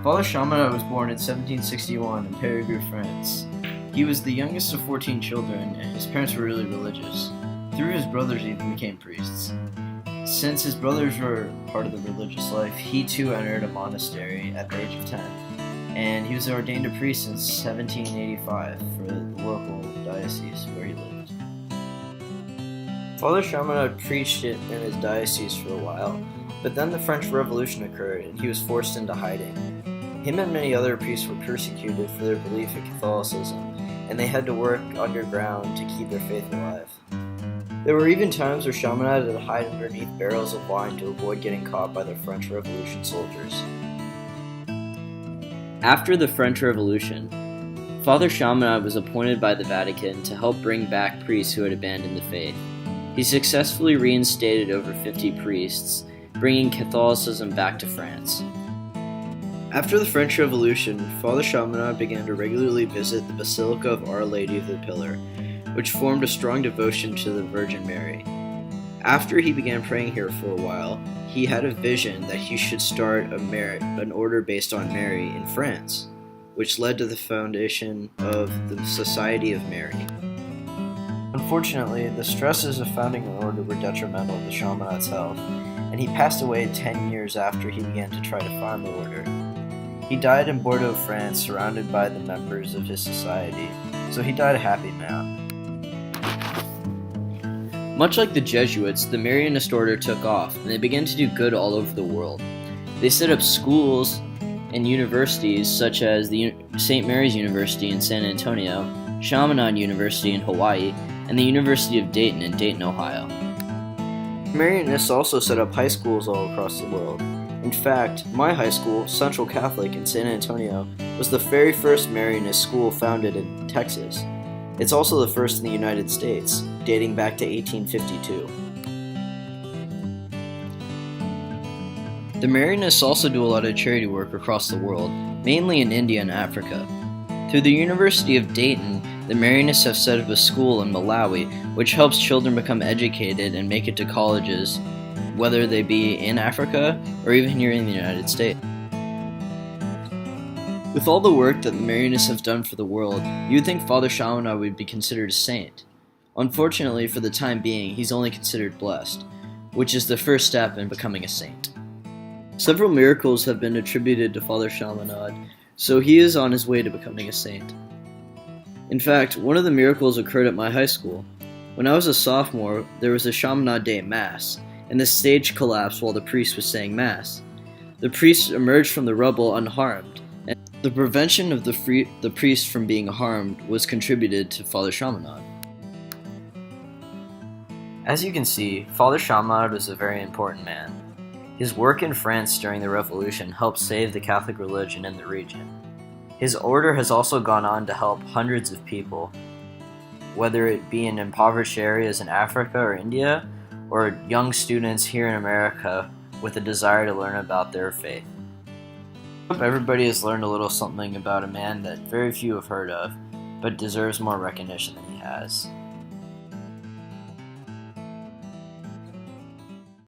Father Chaminade was born in 1761 in Périgueux, France. He was the youngest of 14 children, and his parents were really religious. Three of his brothers even became priests. Since his brothers were part of the religious life, he too entered a monastery at the age of 10, and he was ordained a priest in 1785 for the local diocese where he lived. Father Chaminade preached it in his diocese for a while, but then the French Revolution occurred and he was forced into hiding. Him and many other priests were persecuted for their belief in Catholicism, and they had to work underground to keep their faith alive. There were even times where Chaminade had to hide underneath barrels of wine to avoid getting caught by the French Revolution soldiers. After the French Revolution, Father Chaminade was appointed by the Vatican to help bring back priests who had abandoned the faith. He successfully reinstated over 50 priests, bringing Catholicism back to France. After the French Revolution, Father Chaminade began to regularly visit the Basilica of Our Lady of the Pillar, which formed a strong devotion to the Virgin Mary. After he began praying here for a while, he had a vision that he should start an order based on Mary in France, which led to the foundation of the Society of Mary. Unfortunately, the stresses of founding an order were detrimental to Chaminade's health, and he passed away 10 years after he began to try to found the order. He died in Bordeaux, France, surrounded by the members of his society, so he died a happy man. Much like the Jesuits, the Marianist order took off, and they began to do good all over the world. They set up schools and universities such as the St. Mary's University in San Antonio, Chaminade University in Hawaii, and the University of Dayton in Dayton, Ohio. Marianists also set up high schools all across the world. In fact, my high school, Central Catholic in San Antonio, was the very first Marianist school founded in Texas. It's also the first in the United States, dating back to 1852. The Marianists also do a lot of charity work across the world, mainly in India and Africa. Through the University of Dayton, the Marianists have set up a school in Malawi, which helps children become educated and make it to colleges, whether they be in Africa or even here in the United States. With all the work that the Marianists have done for the world, you'd think Father Chaminade would be considered a saint. Unfortunately, for the time being, he's only considered blessed, which is the first step in becoming a saint. Several miracles have been attributed to Father Chaminade, so he is on his way to becoming a saint. In fact, one of the miracles occurred at my high school. When I was a sophomore, there was a Chaminade Day Mass, and the stage collapsed while the priest was saying Mass. The priest emerged from the rubble unharmed, and the prevention of the priest from being harmed was contributed to Father Chaminade. As you can see, Father Chaminade was a very important man. His work in France during the Revolution helped save the Catholic religion in the region. His order has also gone on to help hundreds of people, whether it be in impoverished areas in Africa or India, or young students here in America with a desire to learn about their faith. I hope everybody has learned a little something about a man that very few have heard of, but deserves more recognition than he has.